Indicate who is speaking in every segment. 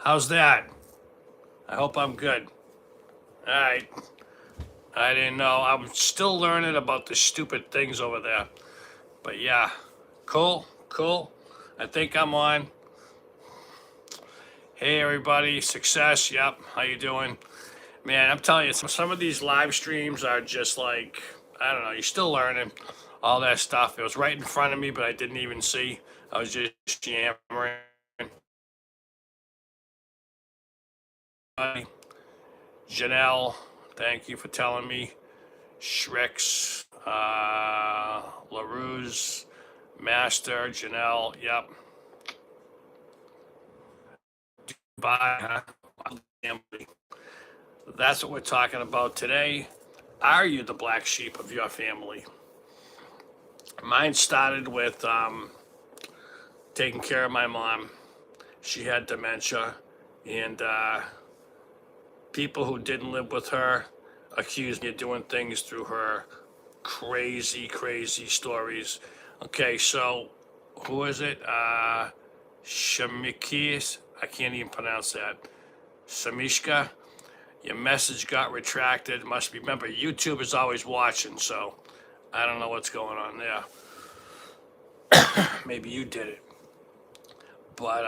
Speaker 1: How's that? I hope I'm good. All right. I didn't know. I'm still learning about the stupid things over there. But yeah, cool, cool. I think I'm on. Hey everybody, success. Yep. How you doing? Man, I'm telling you, some of these live streams are just like, I don't know, you're still learning all that stuff. It was right in front of me, but I didn't even see. I was just yammering. Janelle, thank you for telling me. Shreks, LaRue's, Master, Janelle, yep. Bye, huh? That's what we're talking about today. Are you the black sheep of your family? Mine started with taking care of my mom. She had dementia, and people who didn't live with her accused me of doing things through her crazy, crazy stories. Okay, so who is it? Shamikis? I can't even pronounce that. Samishka? Your message got retracted. Must be, remember, YouTube is always watching, so I don't know what's going on there. Maybe you did it. But,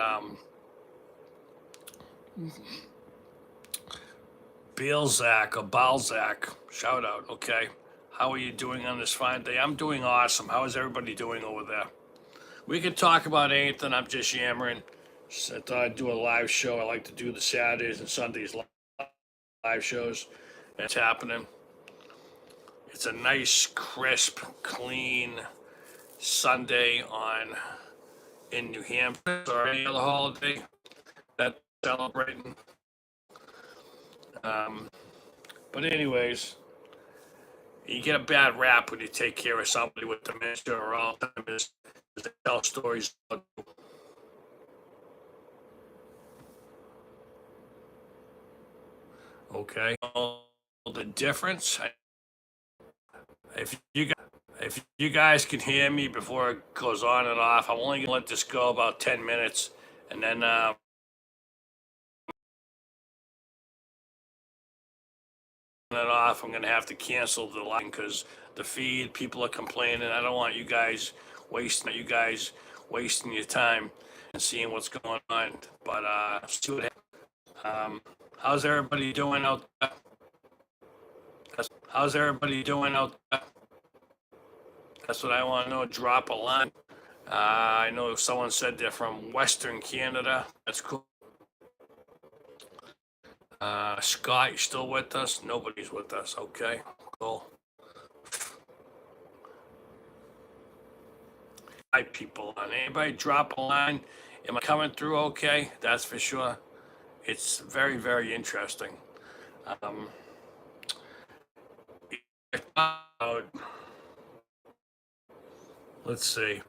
Speaker 1: Balzac or Balzac, shout out, okay? How are you doing on this fine day? I'm doing awesome. How is everybody doing over there? We can talk about anything. I'm just yammering. I thought I'd do a live show. I like to do the Saturdays and Sundays live shows. It's happening. It's a nice, crisp, clean Sunday in New Hampshire or any other holiday that's celebrating. But anyways, you get a bad rap when you take care of somebody with dementia or Alzheimer's. They tell stories. Okay, the difference. If you guys can hear me before it goes on and off, I'm only gonna let this go about 10 minutes, and then off. I'm gonna have to cancel the line because the feed people are complaining. I don't want you guys wasting your time and seeing what's going on. But see what how's everybody doing out there? How's everybody doing out there? That's what I want to know. Drop a line. I know someone said they're from Western Canada. That's cool. Scott, you still with us? Nobody's with us. Okay, cool. Hi, people on. Anybody drop a line? Am I coming through okay? That's for sure. It's very, very interesting. Um, let's see.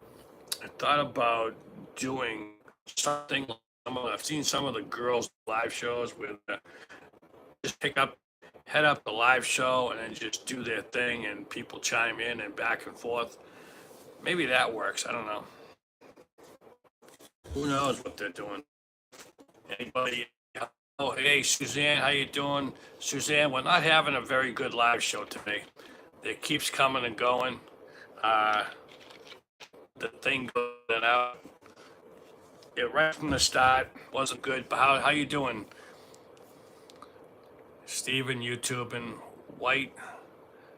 Speaker 1: I thought about doing something. I've seen some of the girls' live shows with just head up the live show, and then just do their thing, and people chime in and back and forth. Maybe that works. I don't know. Who knows what they're doing? Anybody? Oh, hey, Suzanne, how you doing? Suzanne, we're not having a very good live show today. It keeps coming and going. Uh, the thing going out. It right from the start wasn't good. But how you doing? Steven, YouTube and White,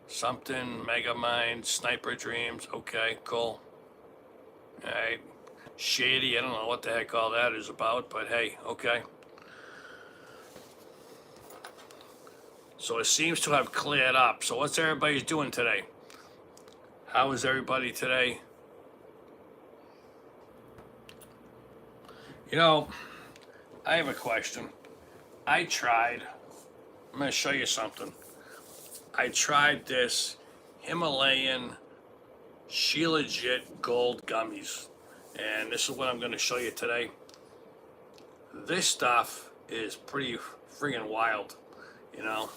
Speaker 1: something, Megamind, Sniper Dreams. Okay, cool. All right. Shady, I don't know what the heck all that is about, but hey, okay. So it seems to have cleared up. So what's everybody doing today? How is everybody today? You know, I have a question. I'm going to show you something. I tried this Himalayan She-Legit Gold Gummies. And this is what I'm going to show you today. This stuff is pretty friggin' wild, you know.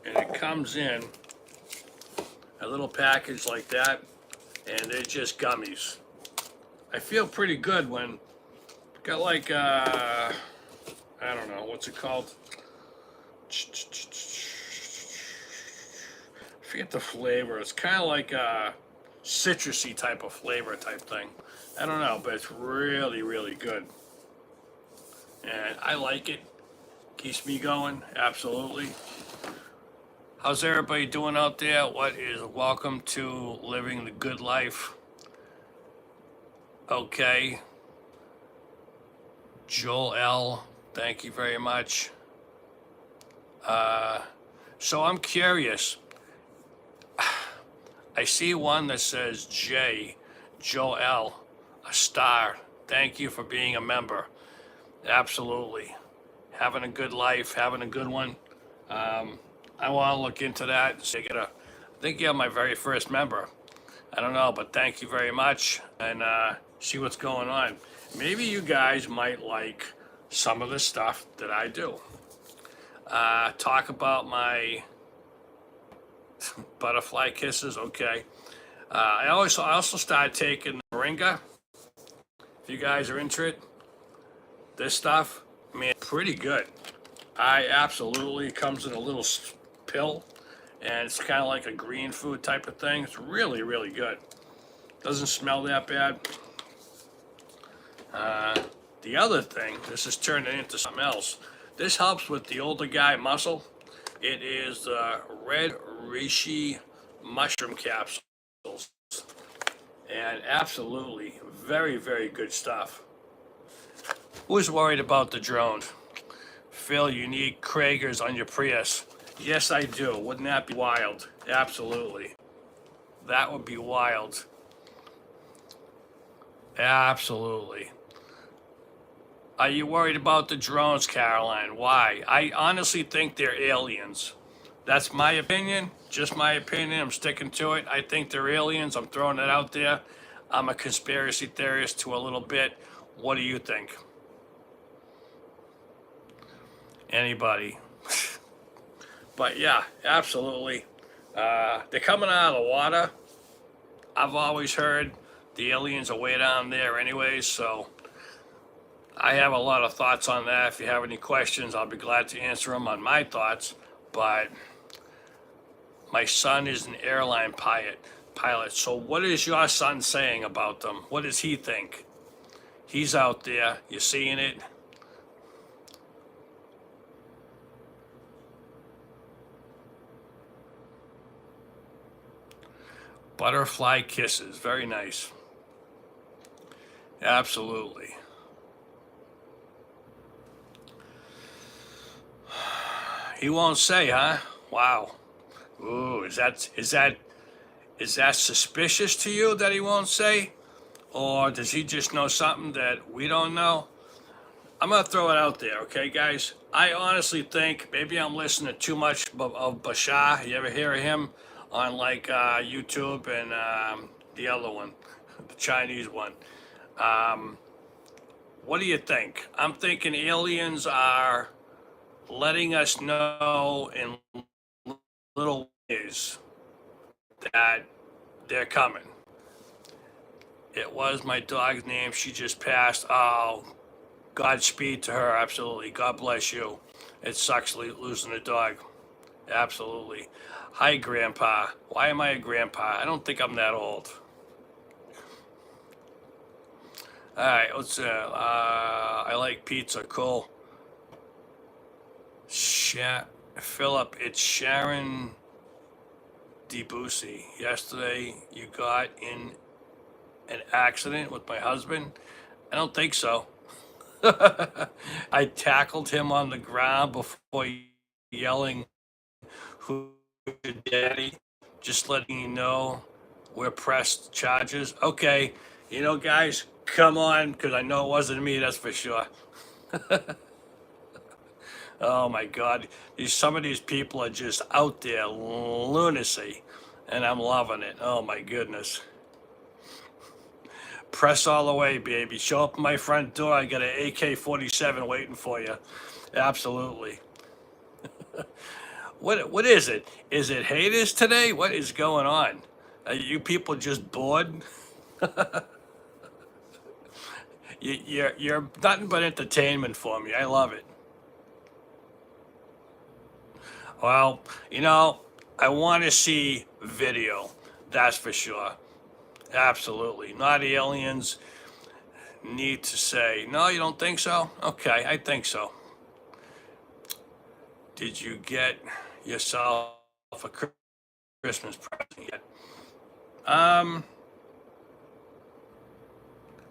Speaker 1: And it comes in a little package like that, and they're just gummies. I feel pretty good when got like what's it called? I forget the flavor. It's kind of like a citrusy type of flavor type thing. I don't know, but it's really, really good. And I like it. Keeps me going, absolutely. How's everybody doing out there? Welcome to Living the Good Life. Okay. Joel L., thank you very much. So I'm curious. I see one that says Joel L., a star. Thank you for being a member. Absolutely. Having a good life, having a good one. I want to look into that. So I think you're my very first member. I don't know, but thank you very much, and see what's going on. Maybe you guys might like some of the stuff that I do. Talk about my butterfly kisses, okay. I also started taking the moringa. If you guys are interested, this stuff, man, pretty good. I absolutely comes in a little pill, and it's kind of like a green food type of thing. It's really, really good. Doesn't smell that bad. The other thing, this is turning into something else. This helps with the older guy muscle. It is the red reishi mushroom capsules. And absolutely, very, very good stuff. Who's worried about the drone? Phil, you need Kragers on your Prius. Yes, I do. Wouldn't that be wild? Absolutely. That would be wild. Absolutely. Are you worried about the drones, Caroline? Why? I honestly think they're aliens. That's my opinion, just my opinion. I'm sticking to it. I think they're aliens. I'm throwing it out there. I'm a conspiracy theorist to a little bit. What do you think? Anybody? But yeah, absolutely. They're coming out of the water. I've always heard the aliens are way down there anyways, so I have a lot of thoughts on that. If you have any questions, I'll be glad to answer them on my thoughts. But my son is an airline pilot. So what is your son saying about them? What does he think? He's out there. You're seeing it. Butterfly kisses. Very nice. Absolutely. He won't say, huh? Wow. Ooh, is that suspicious to you that he won't say? Or does he just know something that we don't know? I'm gonna throw it out there, okay, guys? I honestly think maybe I'm listening to too much of Bashar. You ever hear of him on like YouTube and the other one, the Chinese one? What do you think? I'm thinking aliens are letting us know in little ways that they're coming. It was my dog's name. She just passed. Oh, Godspeed to her. Absolutely. God bless you. It sucks losing a dog. Absolutely. Hi, Grandpa. Why am I a grandpa? I don't think I'm that old. All right, let's. I like pizza. Cool. Philip, it's Sharon Debussy. Yesterday, you got in an accident with my husband? I don't think so. I tackled him on the ground before yelling, "Who's your daddy?" Just letting you know we're pressed charges. Okay, you know, guys, come on, because I know it wasn't me, that's for sure. Oh my God, some of these people are just out there lunacy, and I'm loving it. Oh my goodness. Press all the way, baby. Show up at my front door. I got an AK-47 waiting for you. Absolutely. What is it? Is it haters today? What is going on? Are you people just bored? You're nothing but entertainment for me. I love it. Well, you know, I want to see video. That's for sure. Absolutely. Not aliens need to say, no, you don't think so? Okay, I think so. Did you get yourself a Christmas present yet? Um,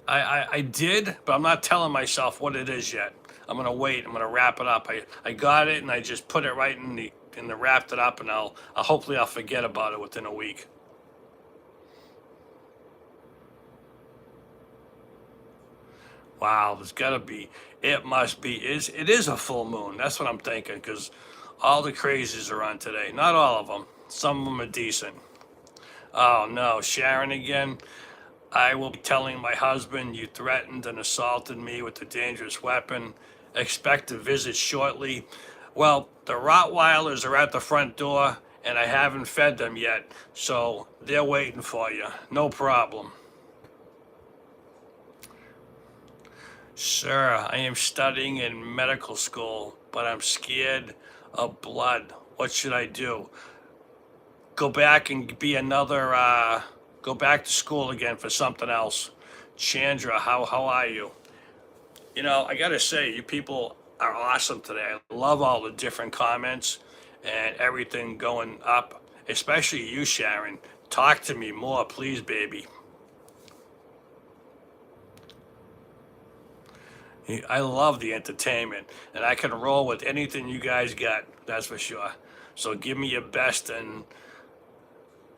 Speaker 1: I did, but I'm not telling myself what it is yet. I'm gonna wait. I'm gonna wrap it up. I got it and I just put it right in the wrapped it up, and I'll hopefully I'll forget about it within a week. Wow, there's gotta be. It must be. It is a full moon. That's what I'm thinking, because all the crazies are on today. Not all of them. Some of them are decent. Oh no, Sharon again. I will be telling my husband you threatened and assaulted me with a dangerous weapon. Expect a visit shortly. Well, the Rottweilers are at the front door and I haven't fed them yet, so they're waiting for you. No problem. Sir, I am studying in medical school, but I'm scared of blood. What should I do? Go back and be another, go back to school again for something else. Chandra, how are you? You know, I gotta say, you people are awesome today. I love all the different comments and everything going up, especially you, Sharon. Talk to me more, please, baby. I love the entertainment, and I can roll with anything you guys got, that's for sure. So give me your best and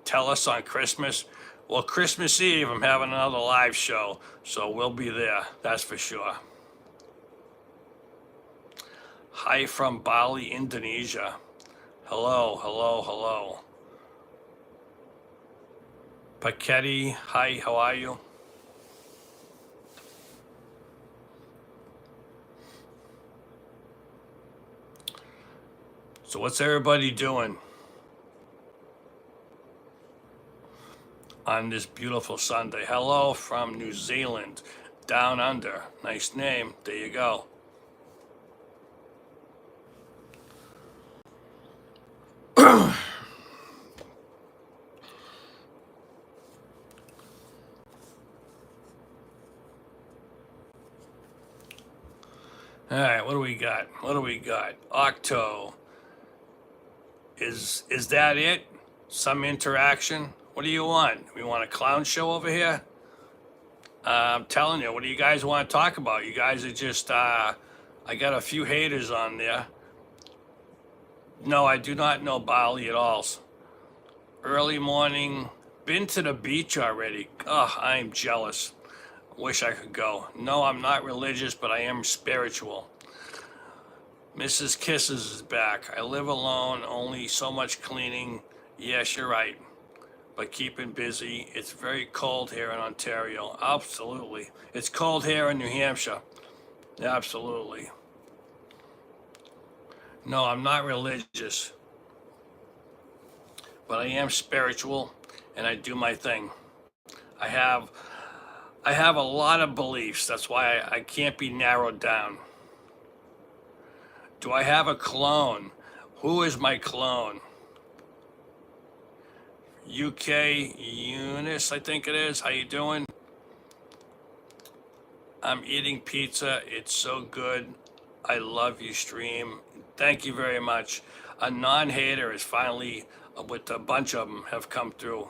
Speaker 1: tell us on Christmas. Well, Christmas Eve, I'm having another live show, so we'll be there, that's for sure. Hi from Bali, Indonesia. Hello, hello, hello. Paquetti, hi, how are you? So what's everybody doing on this beautiful Sunday? Hello from New Zealand, down under. Nice name, there you go. All right, what do we got? What do we got? Octo. Is that it? Some interaction? What do you want? We want a clown show over here? I'm telling you, what do you guys want to talk about? You guys are just, I got a few haters on there. No, I do not know Bali at all. Early morning, been to the beach already. Oh, I am jealous. Wish I could go. No, I'm not religious, but I am spiritual. Mrs. Kisses is back. I live alone, only so much cleaning. Yes, you're right. But keeping busy. It's very cold here in Ontario. Absolutely. It's cold here in New Hampshire. Absolutely. No, I'm not religious, but I am spiritual and I do my thing. I have I have a lot of beliefs. That's why I can't be narrowed down. Do I have a clone? Who is my clone? UK Eunice, I think it is. How you doing? I'm eating pizza. It's so good. I love you, stream. Thank you very much. A non-hater is finally, with a bunch of them, have come through.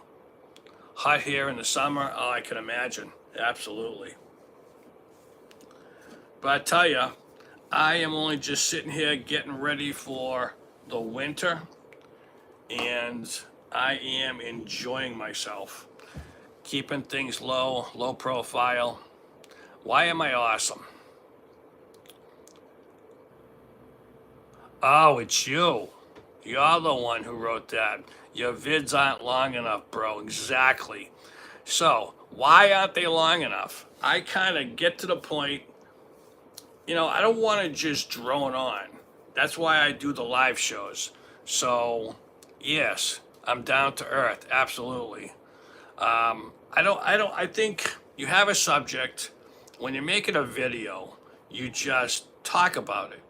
Speaker 1: Hot here in the summer. Oh, I can imagine. Absolutely. But I tell you, I am only just sitting here getting ready for the winter, and I am enjoying myself, keeping things low, low profile. Why am I awesome? Oh, it's you. You're the one who wrote that. Your vids aren't long enough, bro. Exactly. So, why aren't they long enough? I kind of get to the point, I don't want to just drone on. That's why I do the live shows. So, yes, I'm down to earth. Absolutely. I think you have a subject. When you're making a video, you just talk about it.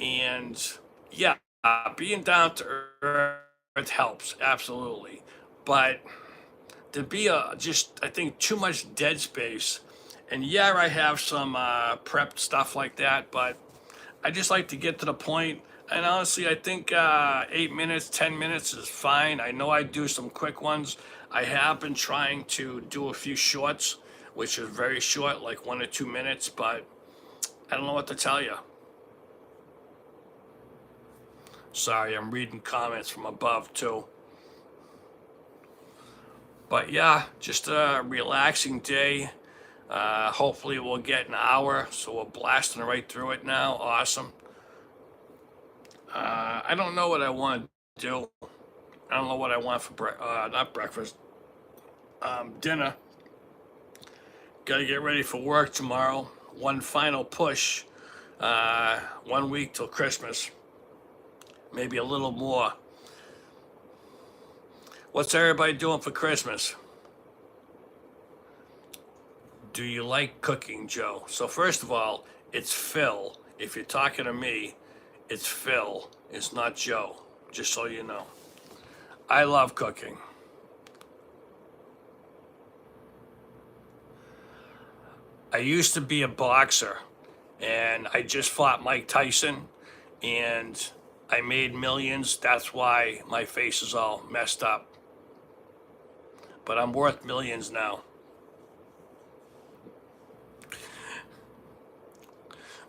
Speaker 1: And yeah, being down to earth helps absolutely, but to be just I think too much dead space. And yeah, I have some prepped stuff like that, but I just like to get to the point. And honestly, I think 8 minutes, 10 minutes is fine. I know I do some quick ones. I have been trying to do a few shorts, which are very short, like 1 or 2 minutes, but I don't know what to tell you. Sorry, I'm reading comments from above too. But yeah, just a relaxing day. Hopefully we'll get an hour, so we're blasting right through it now. Awesome. I don't know what I want to do. I don't know what I want for not breakfast, dinner. Got to get ready for work tomorrow. One final push. 1 week till Christmas. Maybe a little more. What's everybody doing for Christmas? Do you like cooking, Joe? So first of all, it's Phil. If you're talking to me, it's Phil. It's not Joe. Just so you know. I love cooking. I used to be a boxer, and I just fought Mike Tyson, and I made millions. That's why my face is all messed up. But I'm worth millions now.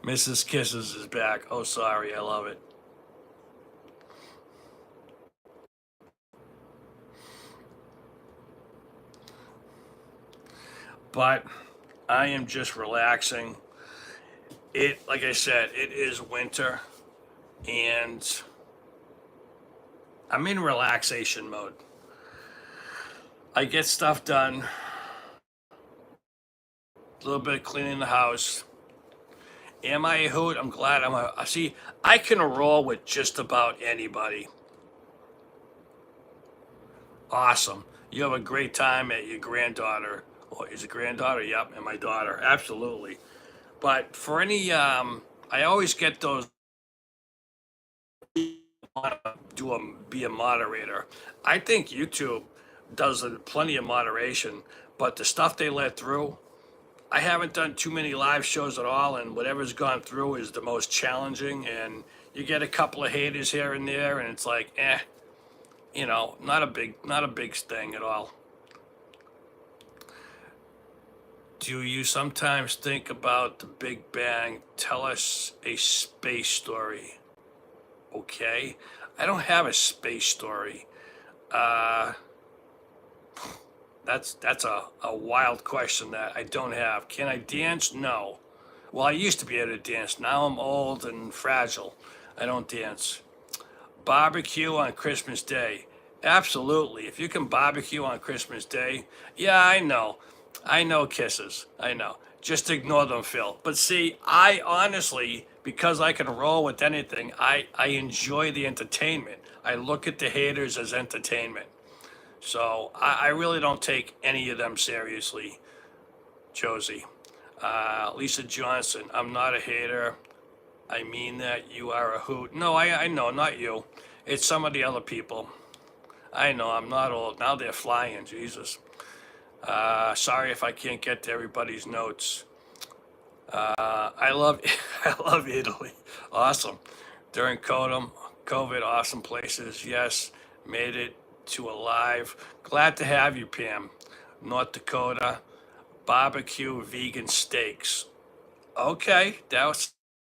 Speaker 1: Mrs. Kisses is back. Oh, sorry. I love it. But I am just relaxing. Like I said, it is winter, and I'm in relaxation mode. I get stuff done, a little bit of cleaning the house. Am I a hoot? I'm glad I'm a. See, I can roll with just about anybody. Awesome. You have a great time at your granddaughter. Oh, is it granddaughter? Yep, and my daughter. Absolutely. But for any, I always get those be a moderator. I think YouTube does plenty of moderation, but the stuff they let through, I haven't done too many live shows at all, and whatever's gone through is the most challenging. And you get a couple of haters here and there, and it's like, not a big thing at all. Do you sometimes think about the Big Bang? Tell us a space story. Okay, I don't have a space story. Uh, that's a wild question that I don't have. Can I dance? No. Well, I used to be able to dance. Now I'm old and fragile. I don't dance. Barbecue on Christmas Day. Absolutely. If you can barbecue on Christmas Day, yeah, I know. I know kisses. I know. Just ignore them, Phil. But see, I honestly, because I can roll with anything, I enjoy the entertainment. I look at the haters as entertainment. So I really don't take any of them seriously, Josie. Lisa Johnson, I'm not a hater. I mean that you are a hoot. No, I know, not you. It's some of the other people. I know, I'm not old. Now they're flying, Jesus. Sorry if I can't get to everybody's notes. I love, I love Italy. Awesome. During COVID, awesome places. Yes, made it to alive. Glad to have you, Pam. North Dakota, barbecue vegan steaks. Okay,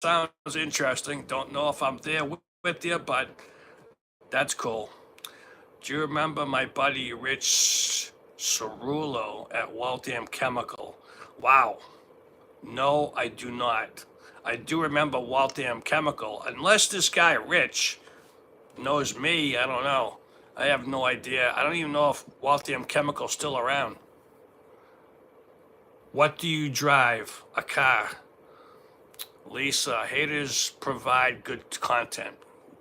Speaker 1: sounds interesting. Don't know if I'm there with you, but that's cool. Do you remember my buddy Rich Cerullo at Waltham Chemical? Wow. No, I do not. I do remember Waltham Chemical. Unless this guy Rich knows me, I don't know. I have no idea. I don't even know if Waltham Chemical's still around. What do you drive? A car. Lisa, haters provide good content.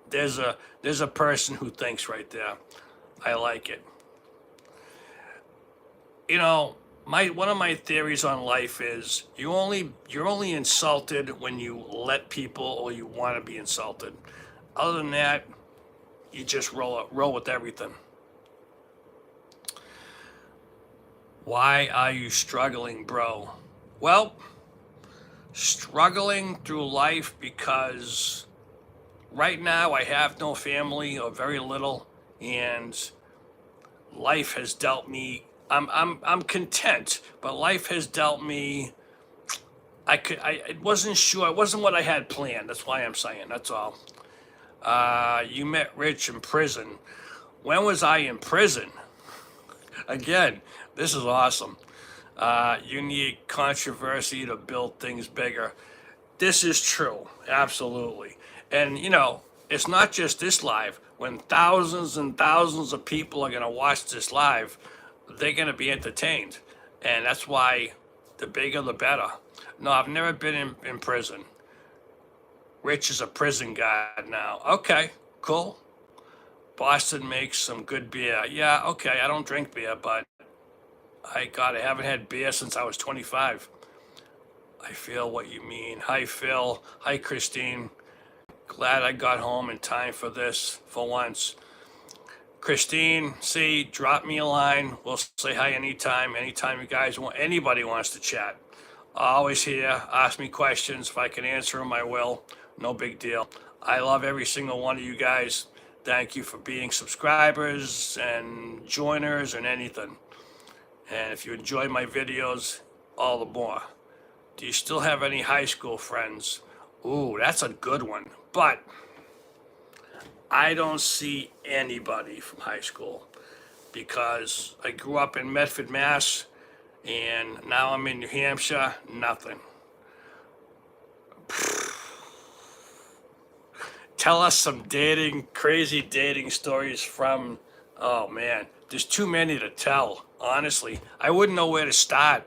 Speaker 1: There's a person who thinks right there. I like it. You know, my one of my theories on life is you're only insulted when you let people or you want to be insulted. Other than that, you just roll with everything. Why are you struggling, bro? Well, struggling through life because right now I have no family or very little, and life has dealt me. I'm content, but life has dealt me. It wasn't sure. It wasn't what I had planned. That's why I'm saying. That's all. You met Rich in prison. When was I in prison? Again, this is awesome. You need controversy to build things bigger. This is true, absolutely. And it's not just this live. When thousands and thousands of people are going to watch this live, they're going to be entertained. And that's why the bigger the better. No, I've never been in prison. Rich is a prison guy now. Okay, cool. Boston makes some good beer. Yeah, okay, I don't drink beer, but I haven't had beer since I was 25. I feel what you mean. Hi, Phil. Hi, Christine. Glad I got home in time for this for once. Christine, see, drop me a line. We'll say hi anytime. Anytime you guys want, anybody wants to chat. Always here. Ask me questions. If I can answer them, I will. No big deal. I love every single one of you guys. Thank you for being subscribers and joiners and anything. And if you enjoy my videos, all the more. Do you still have any high school friends? Ooh, that's a good one. But I don't see anybody from high school because I grew up in Medford, Mass, and now I'm in New Hampshire, nothing. Tell us some crazy dating stories from, oh man, there's too many to tell, honestly. I wouldn't know where to start.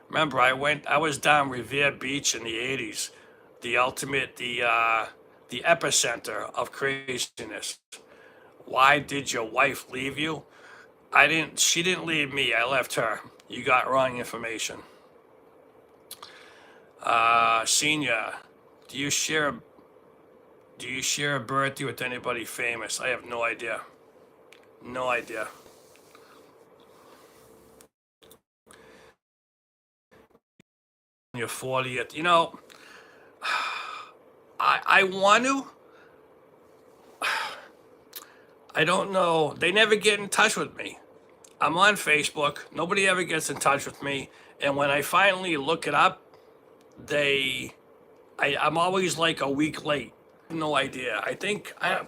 Speaker 1: Remember, I was down Revere Beach in the 80s, the ultimate, the epicenter of craziness. Why did your wife leave you? She didn't leave me, I left her. You got wrong information. Senior, do you share a birthday with anybody famous? I have no idea. No idea. Your 40th. I want to. I don't know. They never get in touch with me. I'm on Facebook. Nobody ever gets in touch with me. And when I finally look it up, I'm always like a week late. No idea.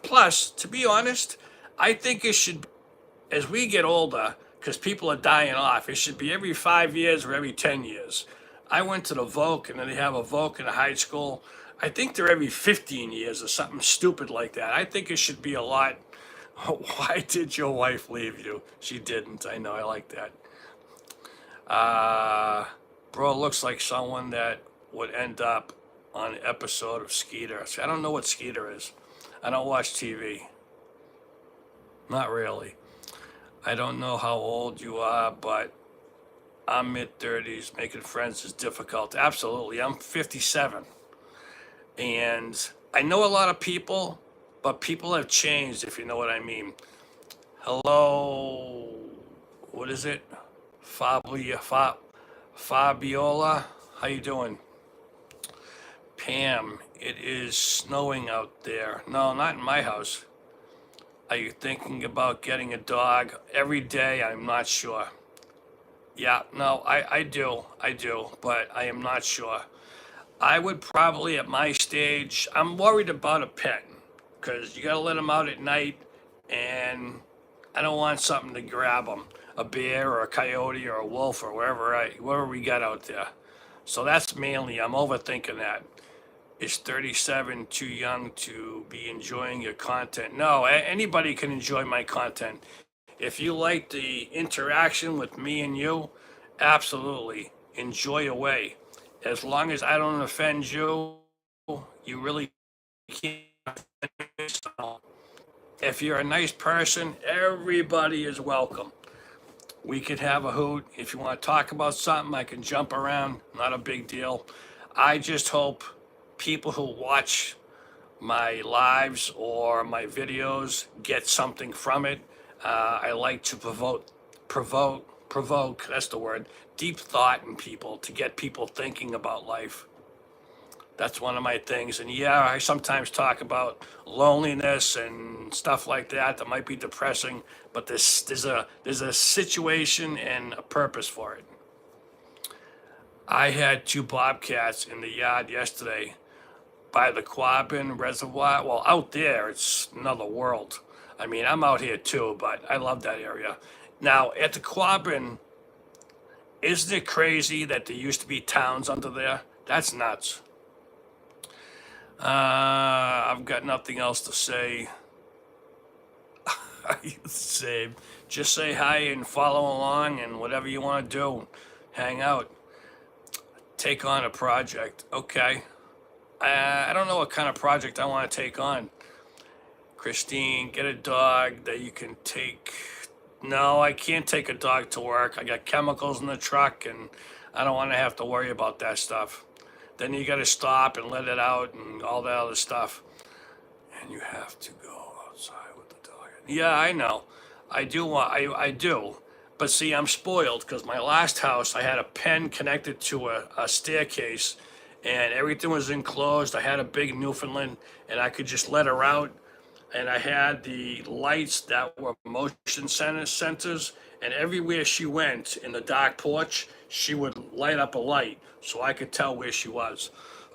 Speaker 1: Plus, to be honest, I think it should, as we get older, because people are dying off, it should be every 5 years or every 10 years. I went to the Voc, and then they have a Voc in a high school. I think they're every 15 years or something stupid like that. I think it should be a lot. Why did your wife leave you? She didn't. I know. I like that. Bro looks like someone that would end up on an episode of Skeeter. I don't know what Skeeter is. I don't watch TV. Not really. I don't know how old you are, but I'm mid-30s. Making friends is difficult. Absolutely. I'm 57. And I know a lot of people, but people have changed, if you know what I mean. Hello. What is it? Fabiola. How you doing? Pam, it is snowing out there. No, not in my house. Are you thinking about getting a dog? Every day, I'm not sure. Yeah, no, I do, but I am not sure. I would probably, at my stage, I'm worried about a pet, because you gotta let them out at night, and I don't want something to grab them, a bear or a coyote or a wolf or wherever we got out there. So that's mainly, I'm overthinking that. Is 37 too young to be enjoying your content? No, anybody can enjoy my content. If you like the interaction with me and you, absolutely enjoy away. As long as I don't offend you, you really can't. If you're a nice person, everybody is welcome. We could have a hoot. If you want to talk about something, I can jump around. Not a big deal. I just hope people who watch my lives or my videos get something from it. I like to provoke, that's the word, deep thought in people to get people thinking about life. That's one of my things. And yeah, I sometimes talk about loneliness and stuff like that that might be depressing, but there's a situation and a purpose for it. I had two bobcats in the yard yesterday by the Quabbin Reservoir. Well, out there, it's another world. I mean, I'm out here too, but I love that area. Now, at the Quabbin, isn't it crazy that there used to be towns under there? That's nuts. I've got nothing else to say. Say, just say hi and follow along and whatever you want to do. Hang out. Take on a project. Okay. I don't know what kind of project I want to take on. Christine, get a dog that you can take. No, I can't take a dog to work. I got chemicals in the truck and I don't want to have to worry about that stuff. Then you got to stop and let it out and all that other stuff. And you have to go outside with the dog. Yeah, I know. I do. But see, I'm spoiled because my last house, I had a pen connected to a staircase and everything was enclosed. I had a big Newfoundland and I could just let her out. And I had the lights that were motion sensors. And everywhere she went in the dark porch, she would light up a light so I could tell where she was.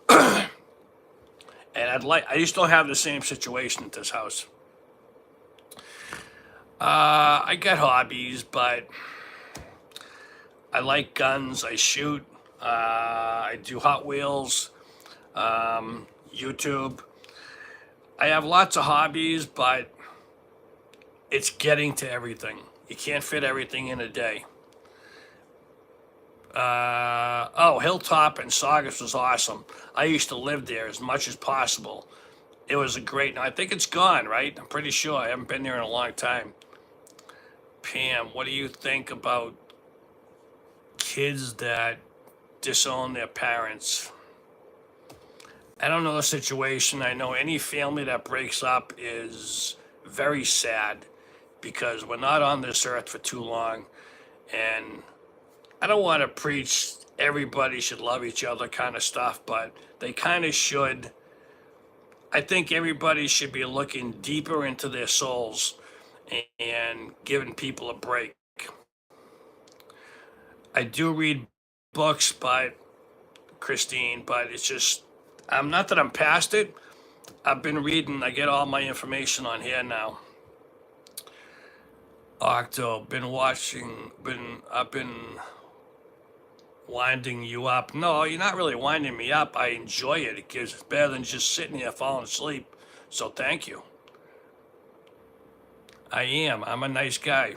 Speaker 1: And I just don't have the same situation at this house. I got hobbies, but I like guns. I shoot. I do Hot Wheels, YouTube. I have lots of hobbies, but it's getting to everything. You can't fit everything in a day. Oh, Hilltop and Saugus was awesome. I used to live there as much as possible. It was a great, I think it's gone, right? I'm pretty sure. I haven't been there in a long time. Pam, what do you think about kids that disown their parents? I don't know the situation. I know any family that breaks up is very sad because we're not on this earth for too long. And I don't want to preach everybody should love each other kind of stuff, but they kind of should. I think everybody should be looking deeper into their souls and giving people a break. I do read books by Christine, but it's just, I'm not that I'm past it. I've been reading, I get all my information on here now. Octo, I've been winding you up. No, you're not really winding me up. I enjoy it. It's better than just sitting here falling asleep. So thank you. I am. I'm a nice guy.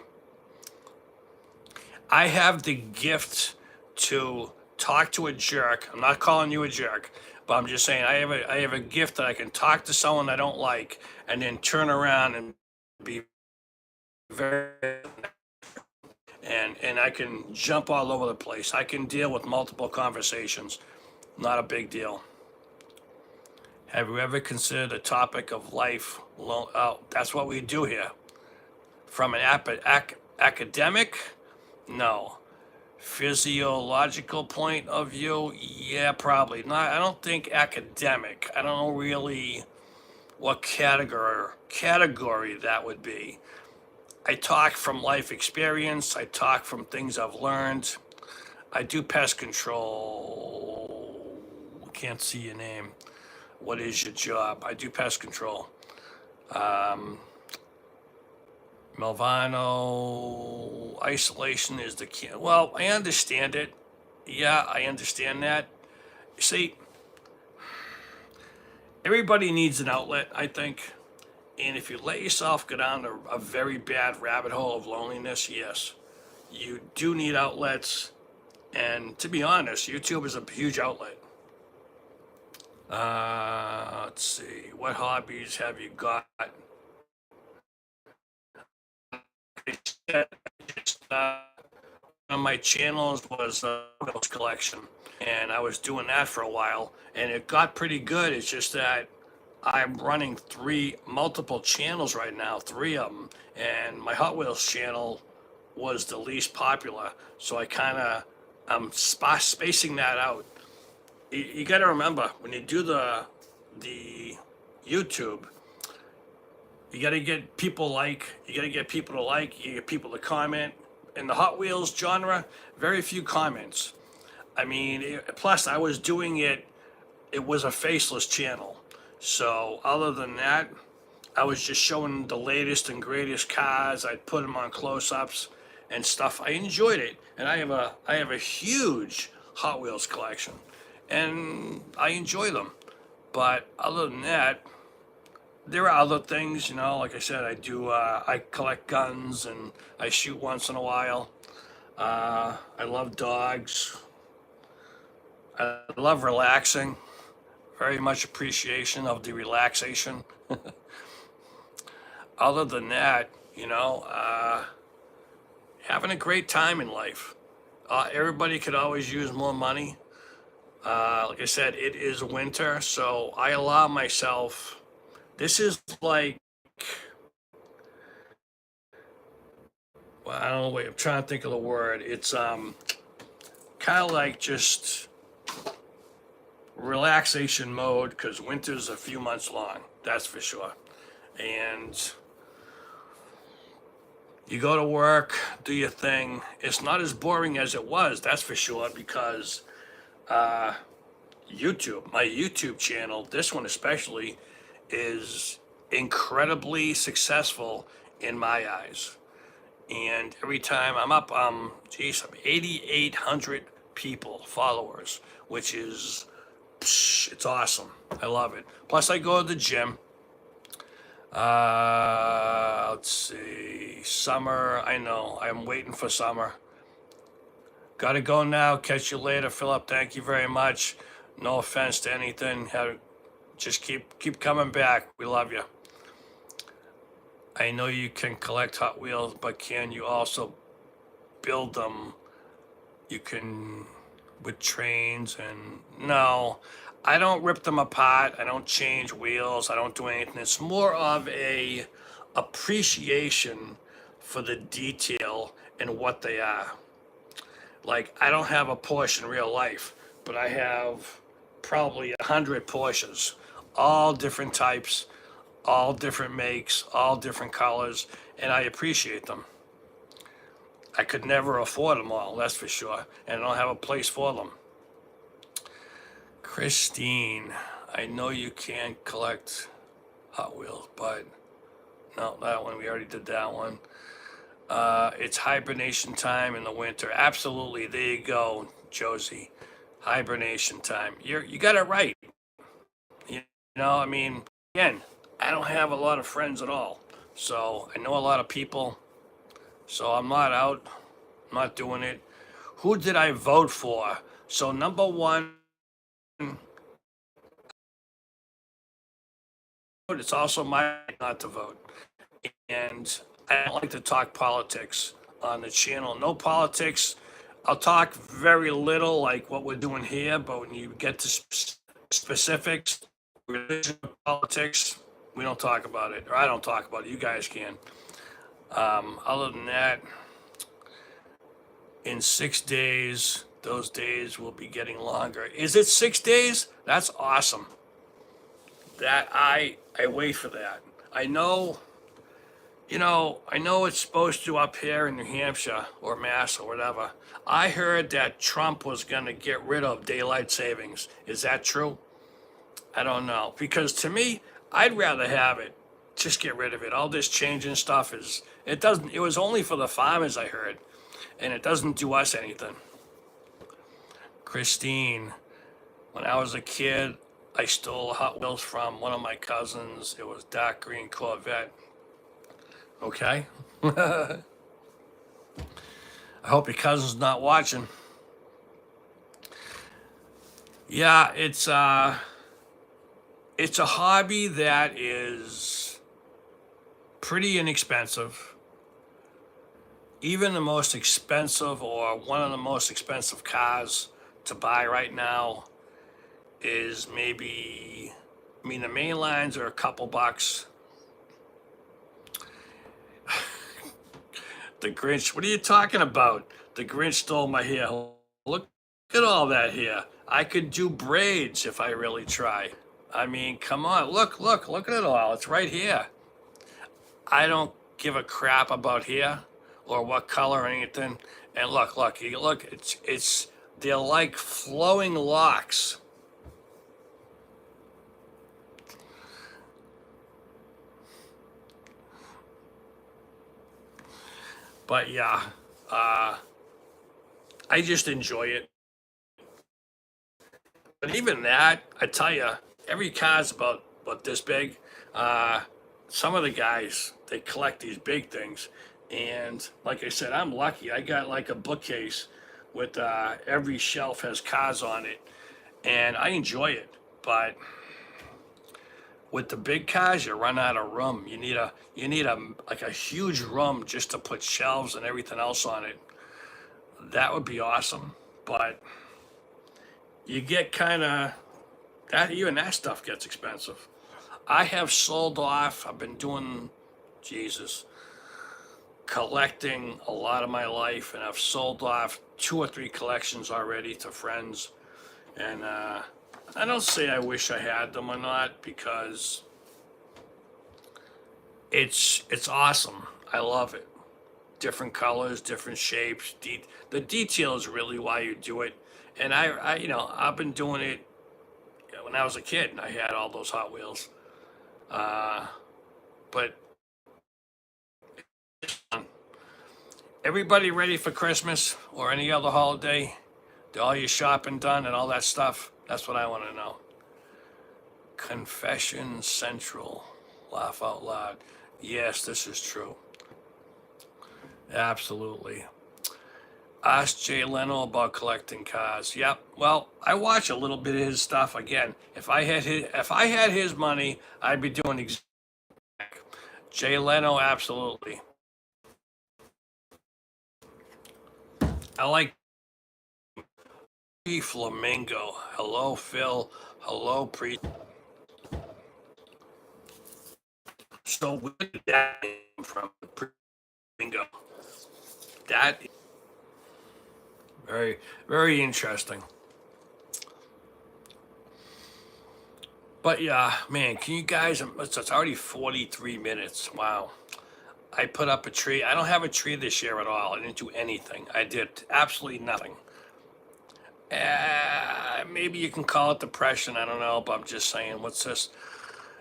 Speaker 1: I have the gift to talk to a jerk. I'm not calling you a jerk, but I'm just saying I have a gift that I can talk to someone I don't like and then turn around and be very and I can jump all over the place. I can deal with multiple conversations. Not a big deal. Have you ever considered the topic of life? Oh, that's what we do here. From an academic? No. Physiological point of view? Yeah, probably. Not. I don't think academic. I don't know really what category that would be. I talk from life experience. I talk from things I've learned. I do pest control. Can't see your name. What is your job? I do pest control. Melvano, isolation is the key. Well, I understand it. Yeah, I understand that. See, everybody needs an outlet, I think. And if you let yourself go down a very bad rabbit hole of loneliness, yes, you do need outlets. And to be honest, YouTube is a huge outlet. Let's see, what hobbies have you got? On my channels was a photos collection, and I was doing that for a while, and it got pretty good. It's just that I'm running multiple channels right now, three of them, and my Hot Wheels channel was the least popular. So I'm spacing that out. You got to remember when you do the YouTube, you got to get people to like, you get people to comment. In the Hot Wheels genre, very few comments. I mean, plus I was doing it. It was a faceless channel. So other than that, I was just showing the latest and greatest cars. I'd put them on close-ups and stuff. I enjoyed it, and I have a huge Hot Wheels collection, and I enjoy them. But other than that, there are other things, like I said, I collect guns and I shoot once in a while. I love dogs. I love relaxing. Very much appreciation of the relaxation. Other than that, having a great time in life. Everybody could always use more money. Like I said, it is winter, so I allow myself. This is like, well, I don't know. Wait, I'm trying to think of the word. It's kind of like just relaxation mode because winter's a few months long. That's for sure. And you go to work, do your thing. It's not as boring as it was. That's for sure because my YouTube channel, this one especially, is incredibly successful in my eyes. And every time I'm up, I'm 8,800 people, followers, which is, it's awesome. I love it. Plus, I go to the gym. Let's see, summer. I know. I'm waiting for summer. Gotta go now. Catch you later, Philip. Thank you very much. No offense to anything. Just keep coming back. We love you. I know you can collect Hot Wheels, but can you also build them? You can with trains and no, I don't rip them apart. I don't change wheels. I don't do anything. It's more of a appreciation for the detail and what they are. Like I don't have a Porsche in real life, but I have probably 100 Porsches, all different types, all different makes, all different colors, and I appreciate them. I could never afford them all, that's for sure, and I don't have a place for them. Christine, I know you can't collect Hot Wheels, but no, that one, we already did that one. It's hibernation time in the winter. Absolutely, there you go, Josie. Hibernation time. You got it right. You I mean, again, I don't have a lot of friends at all. So I know a lot of people. So I'm not out, I'm not doing it. Who did I vote for? So number one, it's also my right not to vote. And I don't like to talk politics on the channel. No politics. I'll talk very little like what we're doing here, but when you get to specifics, religion, politics, we don't talk about it, or I don't talk about it. You guys can. Other than that, in 6 days, those days will be getting longer. Is it 6 days? That's awesome. That I wait for that. I know, I know it's supposed to up here in New Hampshire or Mass or whatever. I heard that Trump was going to get rid of daylight savings. Is that true? I don't know. Because to me, I'd rather have it. Just get rid of it. All this changing stuff it was only for the farmers, I heard. And it doesn't do us anything. Christine, when I was a kid, I stole Hot Wheels from one of my cousins. It was dark green Corvette. Okay. I hope your cousin's not watching. Yeah, it's a hobby that is pretty inexpensive. Even the most expensive or one of the most expensive cars to buy right now is maybe I mean, the main lines are a couple bucks. The Grinch, what are you talking about? The Grinch stole my hair. Look at all that hair. I could do braids if I really try. I mean, come on. Look at it all. It's right here. I don't give a crap about hair or what color or anything. And look, they're like flowing locks. But yeah, I just enjoy it. But even that, I tell you, every car's about this big. Uh, some of the guys, they collect these big things. And like I said, I'm lucky. I got like a bookcase with every shelf has cars on it. And I enjoy it. But with the big cars, you run out of room. You need a like a huge room just to put shelves and everything else on it. That would be awesome. But you get kind of that, even that stuff gets expensive. I have sold off, I've been doing, Jesus, collecting a lot of my life, and I've sold off 2 or 3 collections already to friends. And I don't say I wish I had them or not because it's awesome. I love it. Different colors, different shapes. The detail is really why you do it. And I've been doing it when I was a kid. And I had all those Hot Wheels. Uh, but everybody ready for Christmas or any other holiday? All your shopping done and all that stuff? That's what I want to know. Confession Central. Laugh out loud. Yes, this is true. Absolutely. Ask Jay Leno about collecting cars. Yep. Well, I watch a little bit of his stuff. Again, if I had his money, I'd be doing exactly. Jay Leno, absolutely. I like Flamingo. Hello, Phil. Hello, Pre. So where did that came from? Flamingo. That very, very interesting. But yeah, man, can you guys? It's already 43 minutes. Wow. I put up a tree. I don't have a tree this year at all. I didn't do anything. I did absolutely nothing. Maybe you can call it depression. I don't know, but I'm just saying. What's this?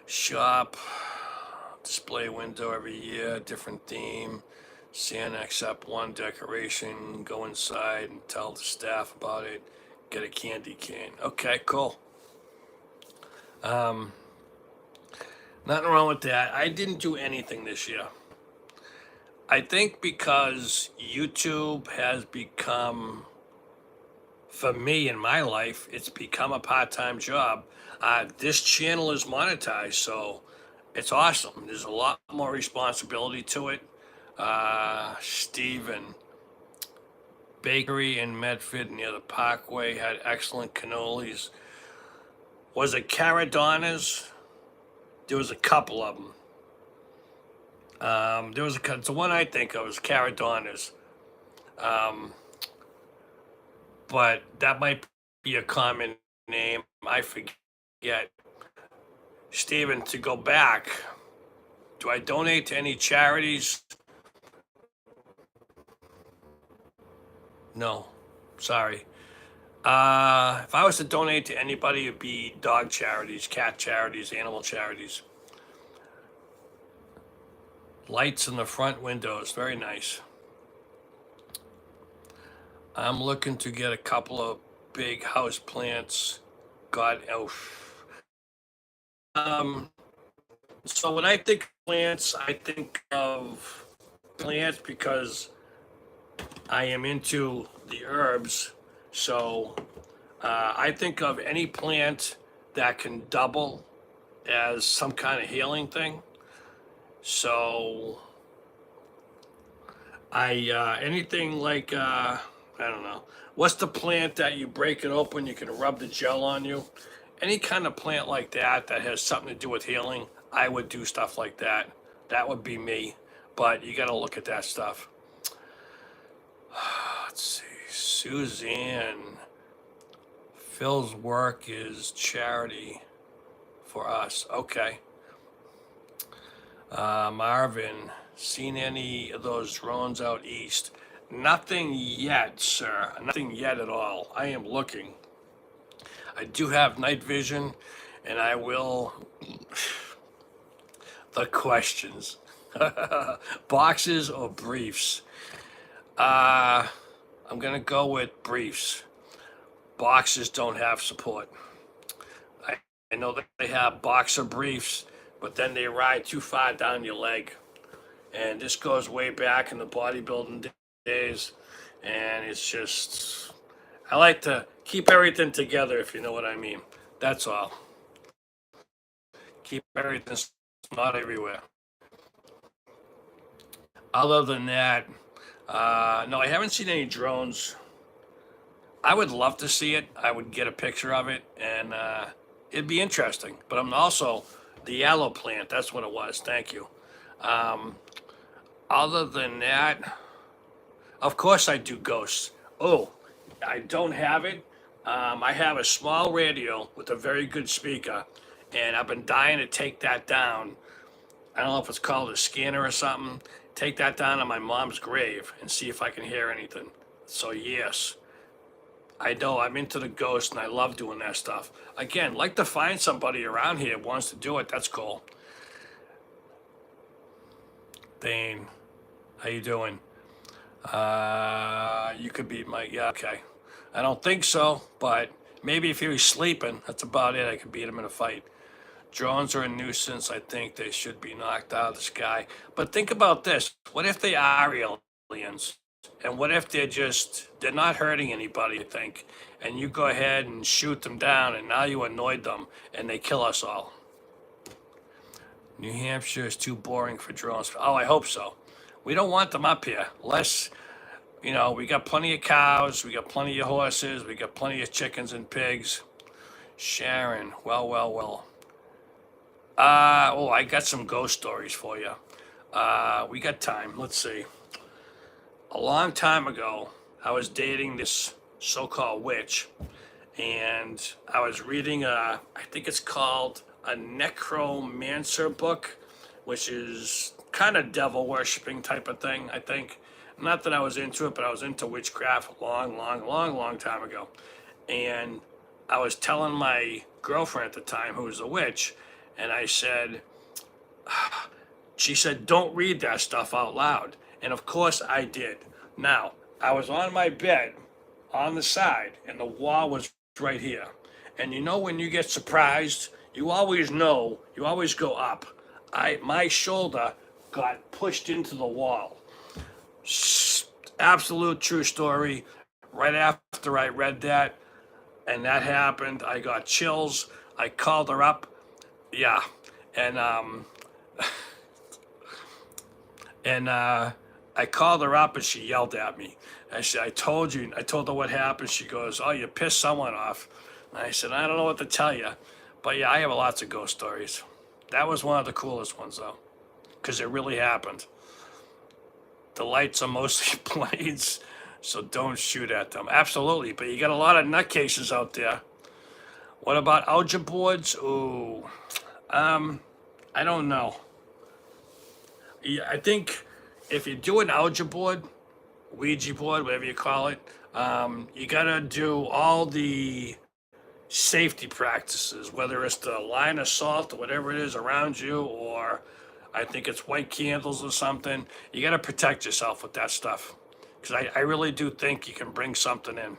Speaker 1: Shop display window every year, different theme. Santa accept one decoration. Go inside and tell the staff about it. Get a candy cane. Okay, cool. Um, Nothing wrong with that. I didn't do anything this year. I think because YouTube has become, for me in my life, it's become a part-time job. This channel is monetized, so it's awesome. There's a lot more responsibility to it. Steven Bakery in Medford near the Parkway had excellent cannolis. Was it Caradona's? There was a couple of them. The one I think of was Caradona's, but that might be a common name. I forget. Steven, to go back, do I donate to any charities? No, sorry. If I was to donate to anybody, it'd be dog charities, cat charities, animal charities. Lights in the front windows, very nice. I'm looking to get a couple of big house plants. God, oh. Um, so when I think of plants, I think of plants because I am into the herbs. So I think of any plant that can double as some kind of healing thing. So anything like I don't know. What's the plant that you break it open? You can rub the gel on you, Any kind of plant like that has something to do with healing, I would do stuff like that. That would be me. But you got to look at that stuff. Let's see. Suzanne. Phil's work is charity for us. Okay. Marvin, seen any of those drones out east? Nothing yet, sir. Nothing yet at all. I am looking. I do have night vision, and I will. The questions. Boxes or briefs? I'm gonna go with briefs. Boxes don't have support. I, I know that they have boxer briefs, but then they ride too far down your leg. And this goes way back in the bodybuilding days, and it's just, I like to keep everything together, if you know what I mean. That's all. Keep everything not everywhere. Other than that, no, I haven't seen any drones. I would love to see it. I would get a picture of it, and it'd be interesting. But I'm also the yellow plant. That's what it was. Thank you. Other than that, of course I do ghosts. Oh, I don't have it. I have a small radio with a very good speaker, and I've been dying to take that down. I don't know if it's called a scanner or something. Take that down on my mom's grave and see if I can hear anything. So yes, I know I'm into the ghost and I love doing that stuff. Again, like to find somebody around here who wants to do it. That's cool. Dane, how you doing? You could be my, yeah, okay. I don't think so, but maybe if he was sleeping, that's about it. I could beat him in a fight. Drones are a nuisance. I think they should be knocked out of the sky. But think about this. What if they are aliens? And what if they're not hurting anybody, I think, and you go ahead and shoot them down and now you annoyed them and they kill us all? New Hampshire is too boring for drones. Oh, I hope so. We don't want them up here. Less, we got plenty of cows, we got plenty of horses, we got plenty of chickens and pigs. Sharon, well, well, well. I got some ghost stories for you. We got time. Let's see. A long time ago, I was dating this so-called witch, and I was reading I think it's called a necromancer book, which is kind of devil worshipping type of thing, I think. Not that I was into it, but I was into witchcraft a long, long, long, long time ago. And I was telling my girlfriend at the time, who was a witch, and I said, she said, don't read that stuff out loud. And of course I did. Now, I was on my bed on the side, and the wall was right here. And when you get surprised, you always know, you always go up. My shoulder got pushed into the wall. Absolute true story. Right after I read that, and that happened, I got chills. I called her up. Yeah. And I called her up and she yelled at me. I said, I told her what happened. She goes, oh, you pissed someone off. And I said, I don't know what to tell you. But yeah, I have lots of ghost stories. That was one of the coolest ones though, because it really happened. The lights are mostly blades, so don't shoot at them. Absolutely, but you got a lot of nutcases out there. What about Ouija boards? Ooh, I don't know. Yeah, I think if you do an Ouija board, Ouija board, whatever you call it, you gotta do all the safety practices, whether it's the line of salt or whatever it is around you, or I think it's white candles or something. You gotta protect yourself with that stuff, because I really do think you can bring something in.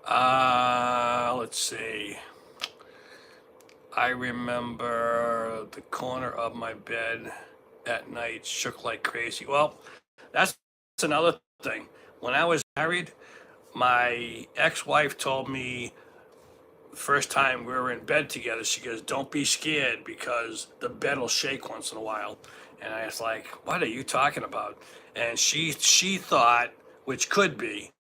Speaker 1: Let's see. I remember the corner of my bed at night shook like crazy. Well, that's another thing. When I was married, my ex-wife told me the first time we were in bed together, she goes, don't be scared because the bed will shake once in a while. And I was like, what are you talking about? And she thought, which could be,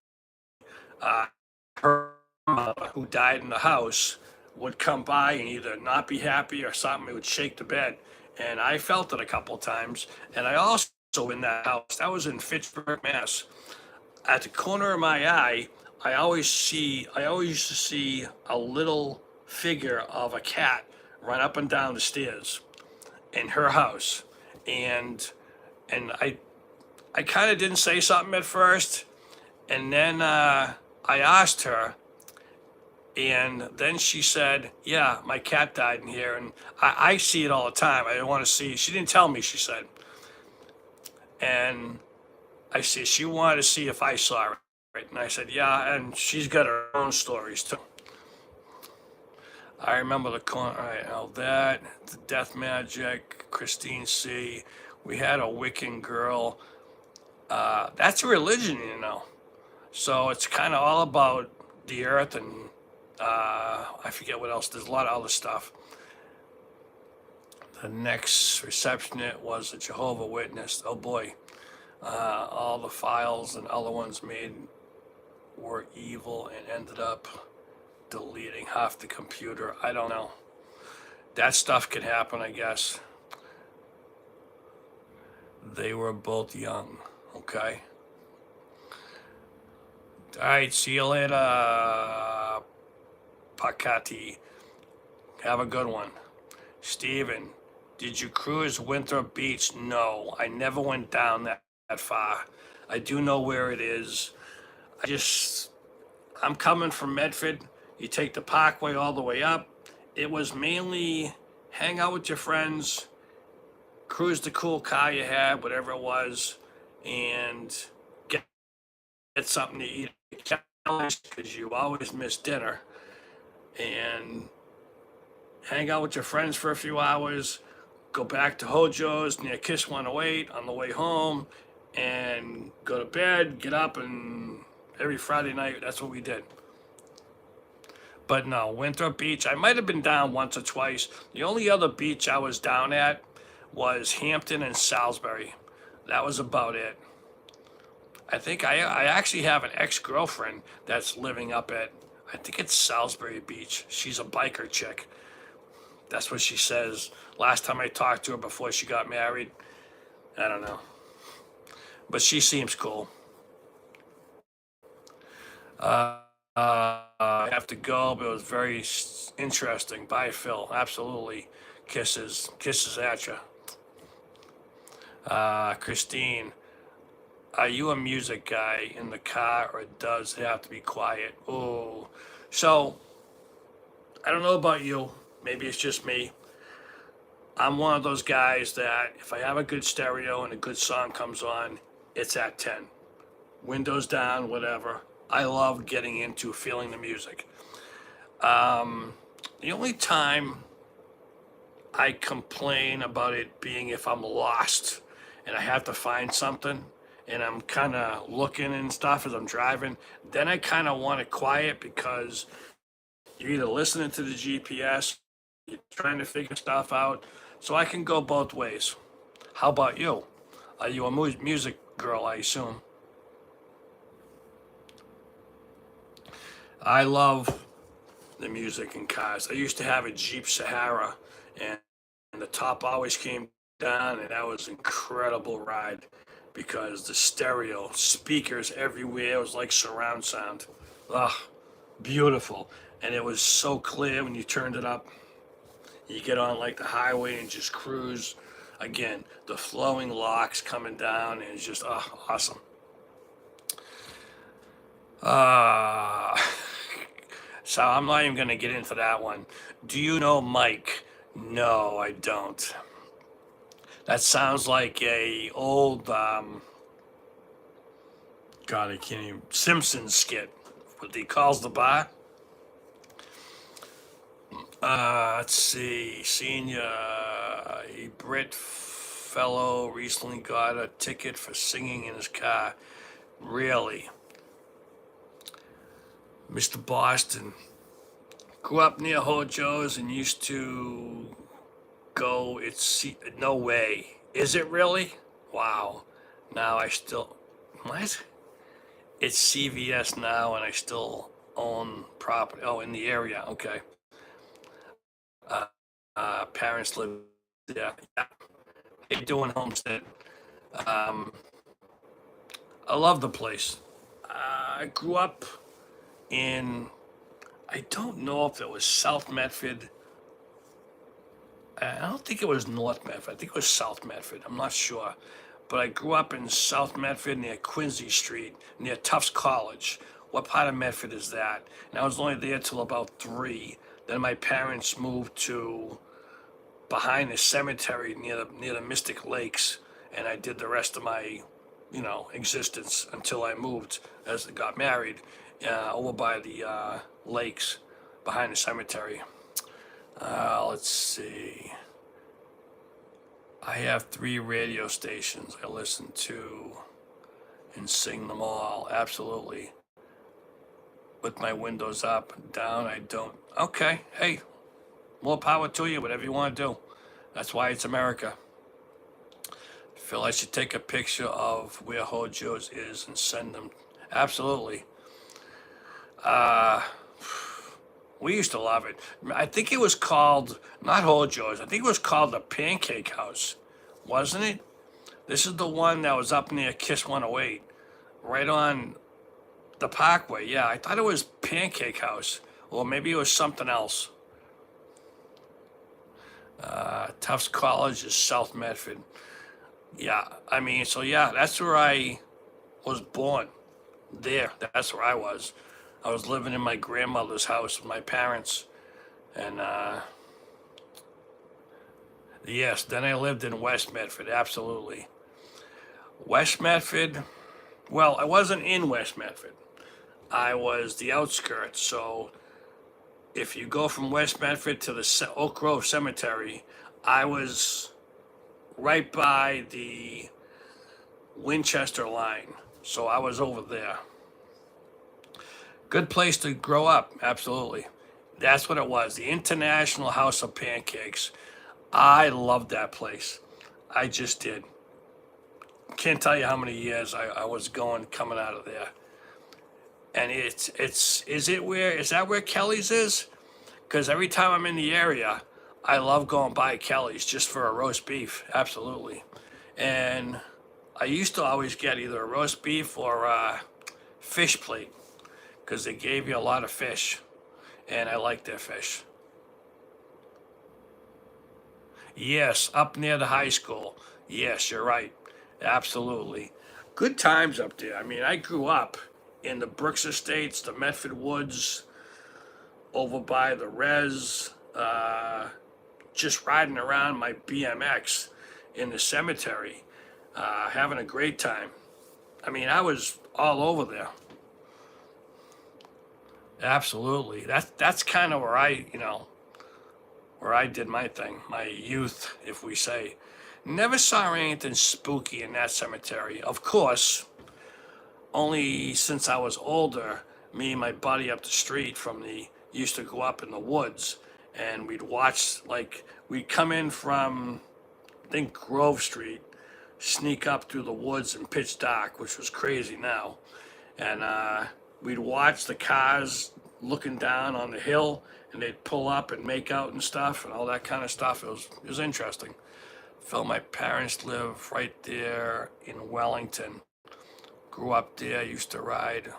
Speaker 1: her mother who died in the house would come by and either not be happy or something. It would shake the bed. And I felt it a couple of times. And I also, in that house, that was in Fitchburg, Mass. At the corner of my eye, I always used to see a little figure of a cat run up and down the stairs in her house. And, and I kind of didn't say something at first. And then I asked her, and then she said, yeah, my cat died in here. And I see it all the time. I didn't want to see, she didn't tell me, she said. And I said, she wanted to see if I saw it. And I said, yeah, and she's got her own stories too. I remember the corner, all right, now that, the Death Magic, Christine C. We had a Wiccan girl. That's a religion, you know. So it's kind of all about the earth and I forget what else. There's a lot of other stuff. The next receptionist was a Jehovah Witness. Oh boy, all the files and other ones made were evil and ended up deleting half the computer. I don't know. That stuff can happen, I guess. They were both young. Okay. All right. See you later, Pakati. Have a good one. Steven, did you cruise Winthrop Beach? No, I never went down that far. I do know where it is. I'm coming from Medford. You take the Parkway all the way up. It was mainly hang out with your friends, cruise the cool car you had, whatever it was, and get something to eat because you always miss dinner. And hang out with your friends for a few hours, go back to Hojo's near Kiss 108 on the way home, and go to bed, get up, and every Friday night, that's what we did. But no, Winthrop Beach, I might have been down once or twice. The only other beach I was down at was Hampton and Salisbury. That was about it. I think I actually have an ex-girlfriend that's living up at, I think it's Salisbury Beach. She's a biker chick. That's what she says. Last time I talked to her before she got married. I don't know. But she seems cool. I have to go, but it was very interesting. Bye, Phil. Absolutely. Kisses. Kisses at you. Christine, are you a music guy in the car or does it have to be quiet? Oh, so I don't know about you. Maybe it's just me. I'm one of those guys that if I have a good stereo and a good song comes on, it's at 10. Windows down, whatever. I love getting into feeling the music. The only time I complain about it being if I'm lost and I have to find something and I'm kind of looking and stuff as I'm driving, then I kind of want it quiet because you're either listening to the GPS, you're trying to figure stuff out. So I can go both ways. How about you? Are you a music girl, I assume? I love the music in cars. I used to have a Jeep Sahara, and the top always came down, and that was an incredible ride because the stereo, speakers everywhere, it was like surround sound. Ugh, beautiful. And it was so clear when you turned it up. You get on like the highway and just cruise. Again, the flowing locks coming down, and it's just awesome. So I'm not even going to get into that one. Do you know Mike? No, I don't. That sounds like a old, God, I can't even, Simpsons skit. What he calls the bar. Let's see. Senior, a Brit fellow recently got a ticket for singing in his car. Really? Mr. Boston. Grew up near Hojo's and used to go. No way. Is it really? Wow. Now I still. What? It's CVS now and I still own property. Oh, in the area. Okay. Parents lived there. Yeah, they doing Homestead. Um, I love the place. I grew up in, I don't know if it was South Medford. I don't think it was North Medford. I think it was South Medford. I'm not sure. But I grew up in South Medford near Quincy Street, near Tufts College. What part of Medford is that? And I was only there till about 3. Then my parents moved to behind the cemetery near the Mystic Lakes, and I did the rest of my, existence until I moved as I got married, over by the lakes behind the cemetery. Let's see. I have 3 radio stations I listen to and sing them all. Absolutely. With my windows up and down, I don't. Okay, hey, more power to you, whatever you want to do. That's why it's America. Feel I should take a picture of where Hojo's is and send them. Absolutely. Uh, we used to love it. I think it was called, not Hojo's, I think it was called the Pancake House, wasn't it? This is the one that was up near Kiss 108, right on the Parkway. Yeah, I thought it was Pancake House, or maybe it was something else. Tufts College is South Medford. Yeah, I mean, so yeah, that's where I was born. There, that's where I was. I was living in my grandmother's house with my parents, and yes, then I lived in West Medford. Absolutely, West Medford. Well, I wasn't in West Medford. I was the outskirts. So if you go from West Medford to the Oak Grove Cemetery, I was right by the Winchester line. So I was over there. Good place to grow up, absolutely. That's what it was. The International House of Pancakes. I loved that place. I just did. Can't tell you how many years I was coming out of there. And is that where Kelly's is? Because every time I'm in the area, I love going by Kelly's just for a roast beef. Absolutely. And I used to always get either a roast beef or a fish plate because they gave you a lot of fish, and I like their fish. Yes, up near the high school. Yes, you're right. Absolutely. Good times up there. I mean, I grew up in the Brooks Estates, the Medford Woods, over by the Res, just riding around my BMX in the cemetery, having a great time. I mean, I was all over there. Absolutely. That's kind of where I did my thing, my youth, if we say. Never saw anything spooky in that cemetery. Of course, only since I was older, me and my buddy up the street from the used to go up in the woods, and we'd watch, like, we'd come in from, I think, Grove Street, sneak up through the woods in pitch dark, which was crazy now, and we'd watch the cars looking down on the hill, and they'd pull up and make out and stuff and all that kind of stuff. It was interesting. Felt my parents live right there in Wellington. Grew up there, used to ride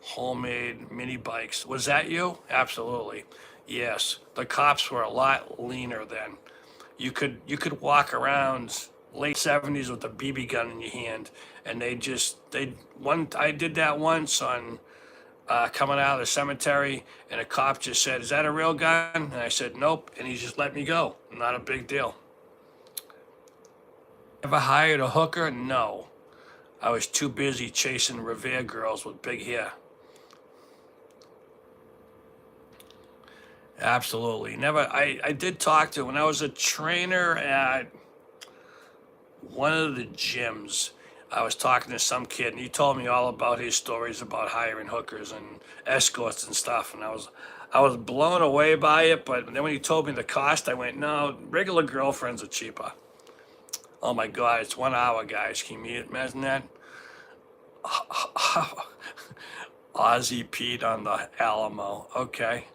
Speaker 1: homemade mini bikes. Was that you? Absolutely. Yes. The cops were a lot leaner then. You could walk around late 70s with a BB gun in your hand, and I did that once on coming out of the cemetery, and a cop just said, "Is that a real gun?" And I said, "Nope," and he just let me go. Not a big deal. Ever hired a hooker? No. I was too busy chasing Revere girls with big hair. Absolutely. Never. I did talk to, when I was a trainer at one of the gyms, I was talking to some kid, and he told me all about his stories about hiring hookers and escorts and stuff, and I was blown away by it. But then when he told me the cost, I went, "No, regular girlfriends are cheaper." Oh my God, it's 1 hour, guys. Can you imagine that? Ozzy Pete on the Alamo. Okay.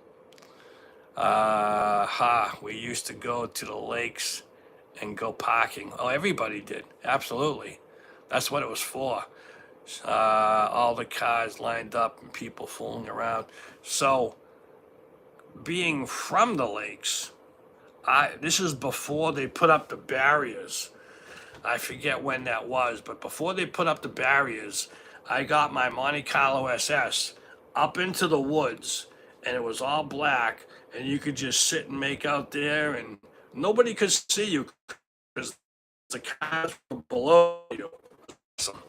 Speaker 1: We used to go to the lakes and go parking. Oh, everybody did. Absolutely. That's what it was for. All the cars lined up and people fooling around. So, being from the lakes, this is before they put up the barriers. I forget when that was, but before they put up the barriers, I got my Monte Carlo SS up into the woods, and it was all black, and you could just sit and make out there, and nobody could see you because the cars were below you. Awesome.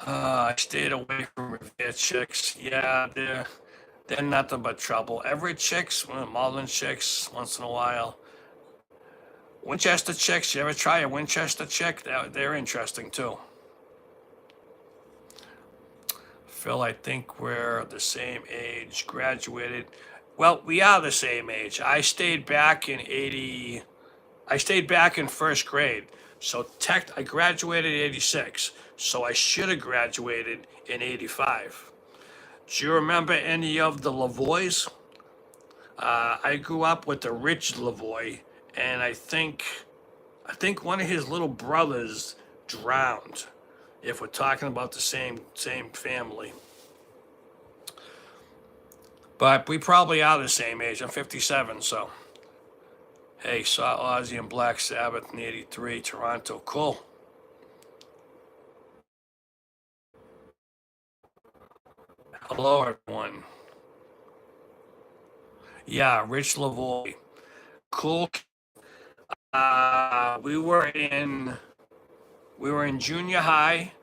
Speaker 1: I stayed away from Revere chicks. Yeah, they're nothing but trouble. Everett chicks, Malden chicks, once in a while. Winchester chicks, you ever try a Winchester chick? They're interesting too. Phil, I think we're the same age, graduated. Well, we are the same age. I stayed back in first grade. So I graduated in 86. So I should have graduated in 85. Do you remember any of the Lavoys? I grew up with the Rich Lavoy, and I think one of his little brothers drowned. If we're talking about the same family, but we probably are the same age. I'm 57, so hey, saw Ozzy and Black Sabbath in '83, Toronto. Cool. Hello, everyone. Yeah, Rich Lavoy. Cool. Uh, we were in we were in junior high,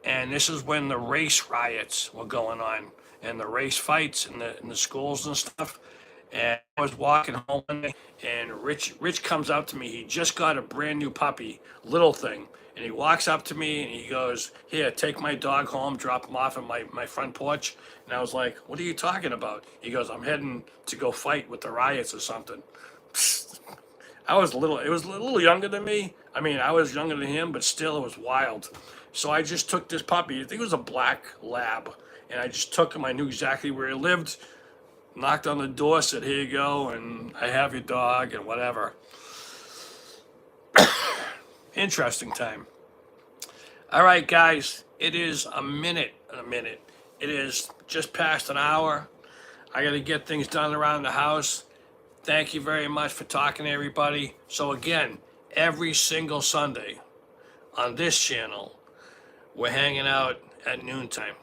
Speaker 1: and this is when the race riots were going on and the race fights in the schools and stuff. And I was walking home one day, and Rich comes up to me. He just got a brand new puppy, little thing, and he walks up to me and he goes, "Here, take my dog home, drop him off at my front porch." And I was like, "What are you talking about?" He goes, "I'm heading to go fight with the riots or something." I was little. It was a little younger than me. I mean, I was younger than him, but still, it was wild. So I just took this puppy. I think it was a black lab, and I just took him. I knew exactly where he lived. Knocked on the door, said, "Here you go, and I have your dog," and whatever. Interesting time. All right, guys. It is a minute. A minute. It is just past an hour. I got to get things done around the house. Thank you very much for talking to everybody. So again, every single Sunday on this channel, we're hanging out at noontime.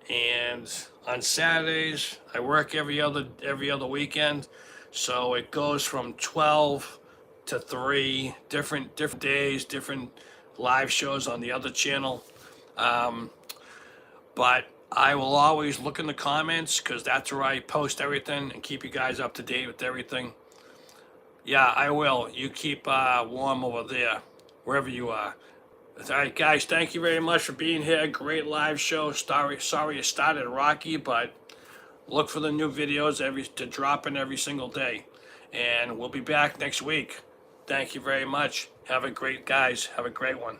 Speaker 1: And on Saturdays, I work every other weekend. So it goes from 12 to 3, different days, different live shows on the other channel. Um, but I will always look in the comments because that's where I post everything and keep you guys up to date with everything. Yeah, I will. You keep warm over there, wherever you are. All right, guys, thank you very much for being here. Great live show. Sorry it started rocky, but look for the new videos to drop in every single day. And we'll be back next week. Thank you very much. Have a great one.